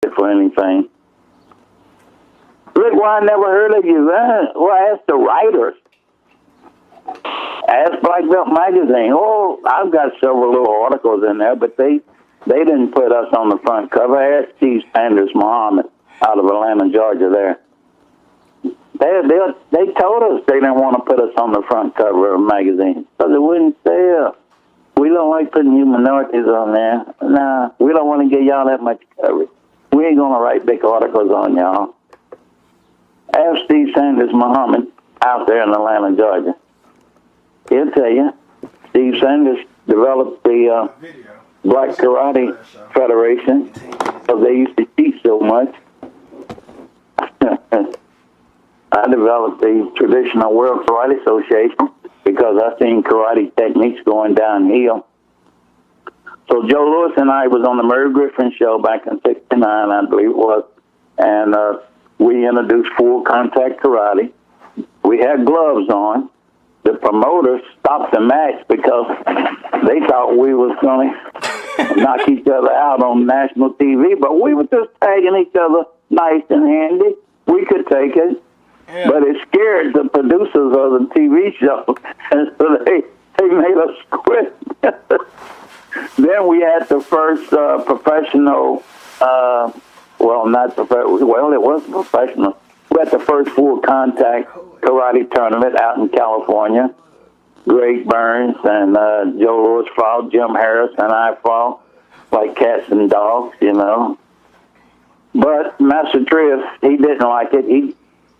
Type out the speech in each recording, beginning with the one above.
for anything. Look, why I never heard of you. Well, ask the writers. Ask Black Belt Magazine. Oh, I've got several little articles in there, but they didn't put us on the front cover. Ask Steve Sanders Muhammad out of Atlanta, Georgia there. They told us they didn't want to put us on the front cover of a magazine because it wouldn't sell. We don't like putting you minorities on there. Nah, we don't want to give y'all that much coverage. We ain't going to write big articles on y'all. Ask Steve Sanders Muhammad out there in Atlanta, Georgia. He'll tell you. Steve Sanders developed the Black Karate Federation because they used to cheat so much. I developed the Traditional World Karate Association because I seen karate techniques going downhill. So Joe Louis and I was on the Merv Griffin show back in '69, I believe it was, and we introduced full contact karate. We had gloves on. The promoters stopped the match because they thought we was going to knock each other out on national TV, but we were just tagging each other nice and handy. We could take it. Yeah. But it scared the producers of the TV show, and so they made us quit. Then we had the first professional, it was professional. We had the first full contact karate tournament out in California. Greg Burns and Joe Louis fought, Jim Harris and I fought like cats and dogs, you know. But Master Triff, he didn't like it.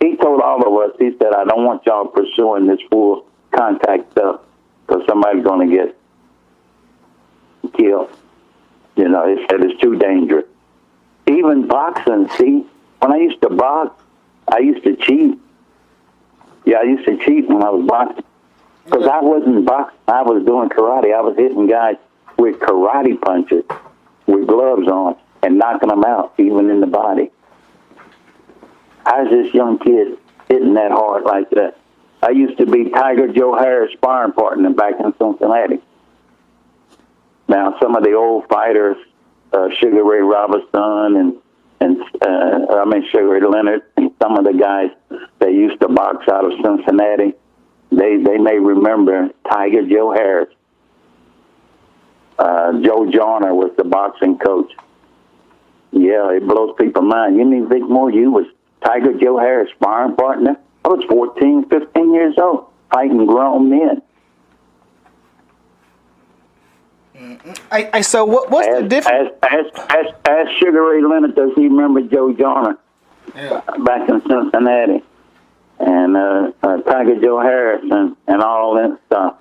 He told all of us, he said, I don't want y'all pursuing this full contact stuff because somebody's going to get killed. You know, he said it's too dangerous. Even boxing, see, when I used to box, I used to cheat. Yeah, I used to cheat when I was boxing. Because I wasn't boxing, I was doing karate. I was hitting guys with karate punches with gloves on and knocking them out, even in the body. I was this young kid hitting that hard like that. I used to be Tiger Joe Harris' sparring partner back in Cincinnati. Now, some of the old fighters, Sugar Ray Robinson and Sugar Ray Leonard, and some of the guys that used to box out of Cincinnati, they may remember Tiger Joe Harris. Joe Joyner was the boxing coach. Yeah, it blows people's mind. You need Vic Moore, you was Tiger Joe Harris' sparring partner. I was 14, 15 years old, fighting grown men. So what's the difference? Ask Sugar Ray Leonard, does he remember Joe Joyner back in Cincinnati? And Tiger Joe Harris and all that stuff.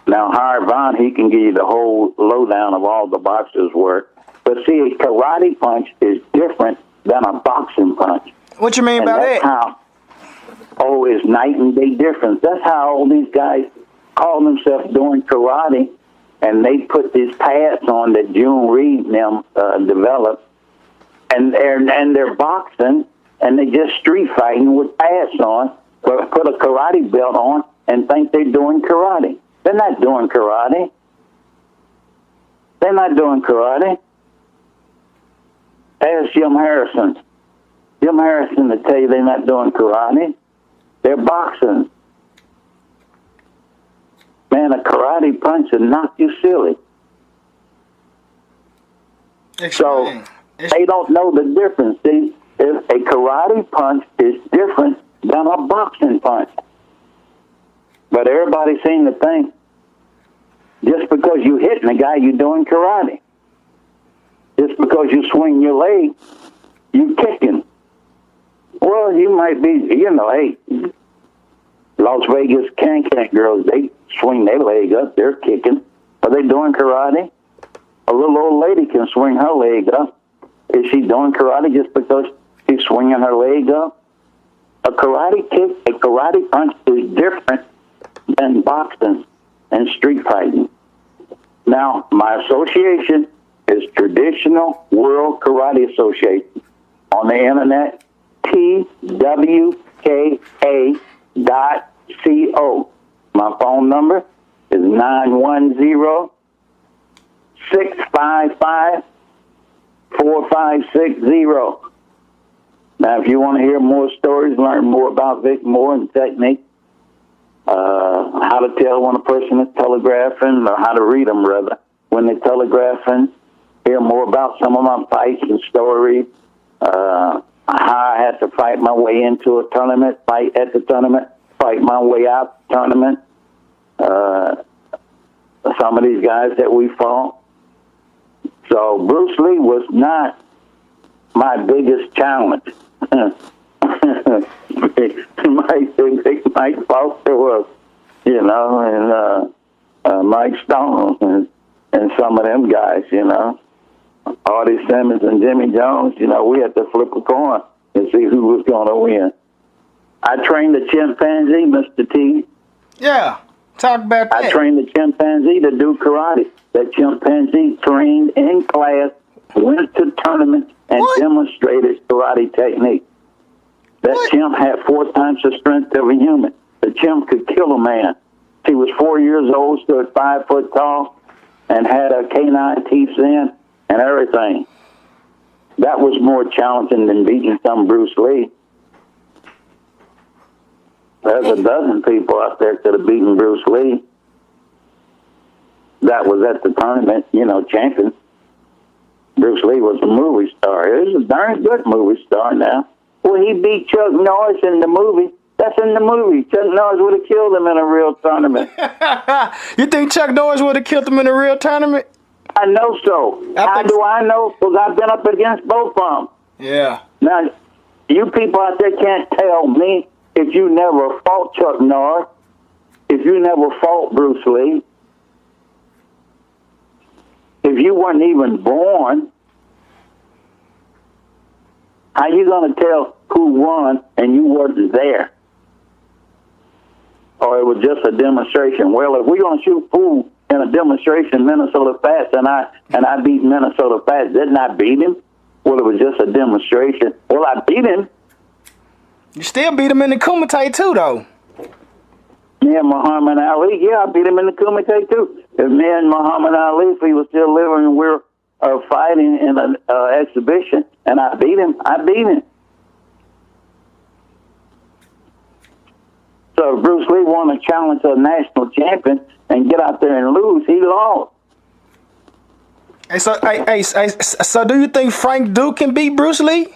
Now, Howard Vaughn, he can give you the whole lowdown of all the boxers' work. But see, a karate punch is different than a boxing punch. What you mean by that? It's night and day difference. That's how all these guys call themselves doing karate, and they put these pads on that June Reed and them developed, and they're boxing, and they just street fighting with pads on, but put a karate belt on and think they're doing karate. They're not doing karate. They're not doing karate. Ask Jim Harrison. Jim Harrison will tell you they're not doing karate. They're boxing. Man, a karate punch will knock you silly. So they don't know the difference. See, if a karate punch is different than a boxing punch. But everybody seems to think just because you're hitting a guy, you're doing karate. Just because you swing your leg, you're kicking. Well, you might be, hey, Las Vegas can-can girls, they swing their leg up, they're kicking. Are they doing karate? A little old lady can swing her leg up. Is she doing karate just because she's swinging her leg up? A karate kick, a karate punch is different than boxing and street fighting. Now, my association is Traditional World Karate Association. On the internet, twka.co. My phone number is 910-655-8255. 4560. Now, if you want to hear more stories, learn more about Vic Moore and technique, how to tell when a person is telegraphing, or how to read them, rather, when they're telegraphing, hear more about some of my fights and stories, how I had to fight my way into a tournament, fight at the tournament, fight my way out the tournament, some of these guys that we fought. So Bruce Lee was not my biggest challenge. Mike Foster was, you know, and Mike Stone and some of them guys, you know. Artie Simmons and Jimmy Jones, you know, we had to flip a coin and see who was going to win. I trained the chimpanzee, Mr. T. Yeah, talk about that. I trained the chimpanzee to do karate. That chimpanzee trained in class, went to tournaments, and demonstrated karate technique. That chimp had 4 times the strength of a human. The chimp could kill a man. He was 4 years old, stood 5 foot tall, and had a canine teeth in and everything. That was more challenging than beating some Bruce Lee. There's a dozen people out there could have beaten Bruce Lee. That was at the tournament, you know, champion. Bruce Lee was a movie star. He was a darn good movie star now. Well, he beat Chuck Norris in the movie. That's in the movie. Chuck Norris would have killed him in a real tournament. You think Chuck Norris would have killed him in a real tournament? I know so. How do I know? Because I've been up against both of them. Yeah. Now, you people out there can't tell me if you never fought Chuck Norris, if you never fought Bruce Lee, if you weren't even born, how you going to tell who won and you wasn't there? Or it was just a demonstration? Well, if we're going to shoot pool in a demonstration, Minnesota Fats, and I beat Minnesota Fats, didn't I beat him? Well, it was just a demonstration. Well, I beat him. You still beat him in the Kumite too, though. Me and Muhammad Ali, yeah, I beat him in the Kumite too. If me and Muhammad Ali, if he was still living and we're fighting in an exhibition, and I beat him. So if Bruce Lee won a challenge to a national champion and get out there and lose, he lost. Hey, so do you think Frank Duke can beat Bruce Lee?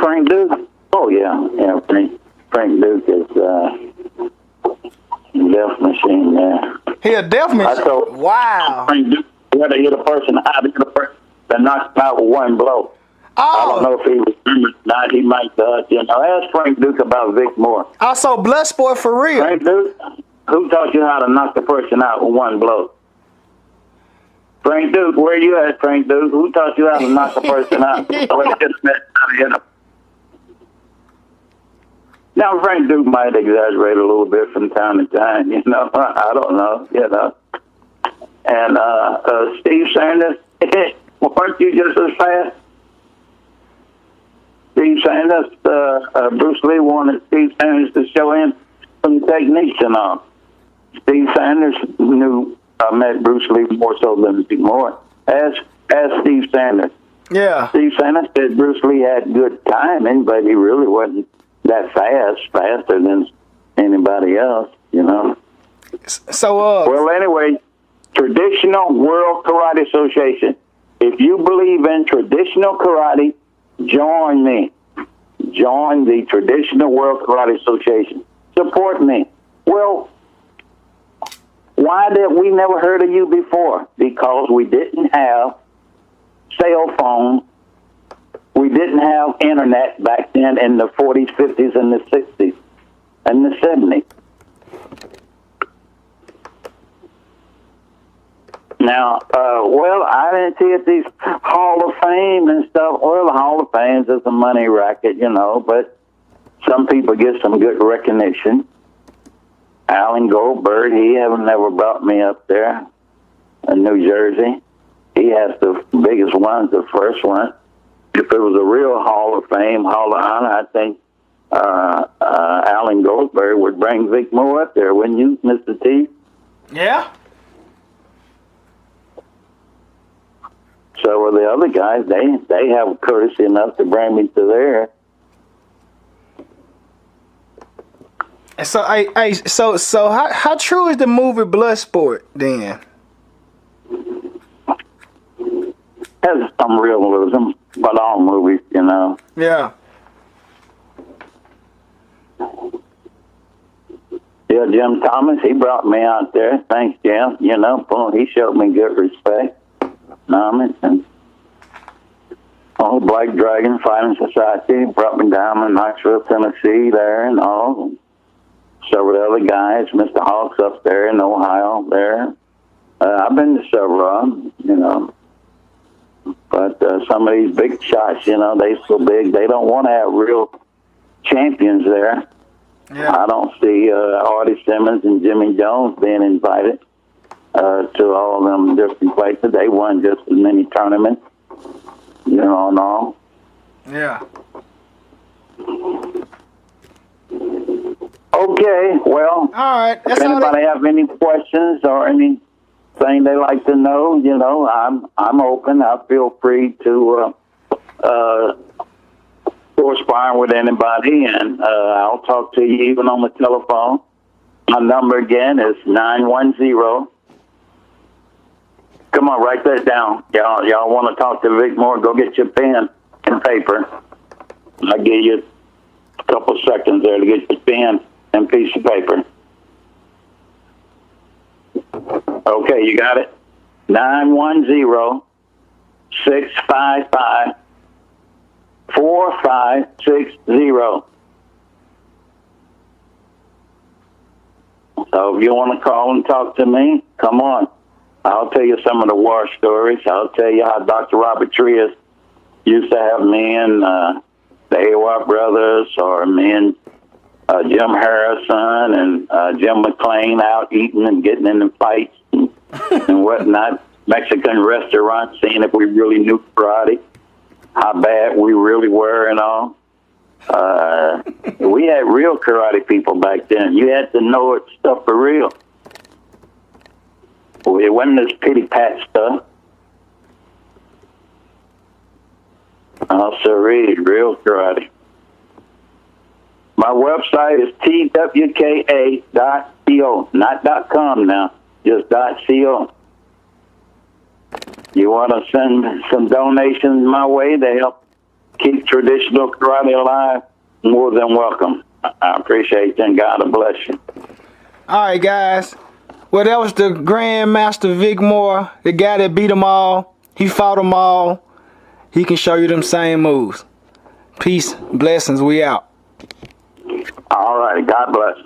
Frank Duke? Oh, yeah. Frank Duke is a death machine there. He a death machine? Wow. Frank Duke, he had to hit a person out, that knocked him out with one blow. Oh. I don't know if he was not. He might, you know. Ask Frank Duke about Vic Moore. Also, Bloodsport for real. Frank Duke, who taught you how to knock the person out with one blow? Frank Duke, where you at, Frank Duke? Who taught you how to knock a person out? Now, Frank Duke might exaggerate a little bit from time to time, you know. I don't know, you know. And Steve Sanders, weren't you just as fast? Steve Sanders, Bruce Lee wanted Steve Sanders to show him some techniques and all. Steve Sanders met Bruce Lee more so than Vic Moore. Ask Steve Sanders. Yeah. Steve Sanders said Bruce Lee had good timing, but he really wasn't that faster than anybody else, you know. So, well, anyway, Traditional World Karate Association. If you believe in traditional karate, join me. Join the Traditional World Karate Association. Support me. Well, why did we never heard of you before? Because we didn't have cell phones. We didn't have internet back then in the 40s, 50s, and the 60s, and the 70s. Now, well, I didn't see at these Hall of Fame and stuff. Well, the Hall of Fame is a money racket, you know, but some people get some good recognition. Alan Goldberg, he never brought me up there in New Jersey. He has the biggest ones, the first one. If it was a real Hall of Fame, Hall of Honor, I think Alan Goldberg would bring Vic Moore up there, wouldn't you, Mr. T? Yeah. so are the other guys. They have courtesy enough to bring me to there. And so how true is the movie Bloodsport then? Has some realism, but all movies, you know. Yeah. Yeah, Jim Thomas, he brought me out there. Thanks, Jim. You know, boy, he showed me good respect. And Black Dragon Fighting Society brought me down in Knoxville, Tennessee there and all. Several other guys, Mr. Hawks up there in Ohio there. I've been to several of them, you know. But some of these big shots, you know, they so big, they don't want to have real champions there. Yeah. I don't see Artie Simmons and Jimmy Jones being invited to all of them different places. They won just as many tournaments, you know, and all. Yeah. Okay, well, all right. If anybody have any questions or anything they like to know, you know, I'm open. I feel free to correspond with anybody, and I'll talk to you even on the telephone. My number again is 910. Come on, write that down. Y'all want to talk to Vic Moore? Go get your pen and paper. I'll give you a couple seconds there to get your pen and piece of paper. Okay, you got it? 910-655-4560. So if you want to call and talk to me, come on. I'll tell you some of the war stories. I'll tell you how Dr. Robert Trias used to have me and the AWOP brothers, or me and Jim Harrison and Jim McLean out eating and getting in the fights and whatnot. Mexican restaurants, seeing if we really knew karate, how bad we really were and all. We had real karate people back then. You had to know it stuff for real. It wasn't this pity-pat stuff. Also read real karate. My website is twka.co, not .com now, just .co. You want to send some donations my way to help keep traditional karate alive? More than welcome. I appreciate you, and God bless you. All right, guys. Well, that was the GrandMaster Vic Moore, the guy that beat them all. He fought them all. He can show you them same moves. Peace, blessings, we out. All right, God bless.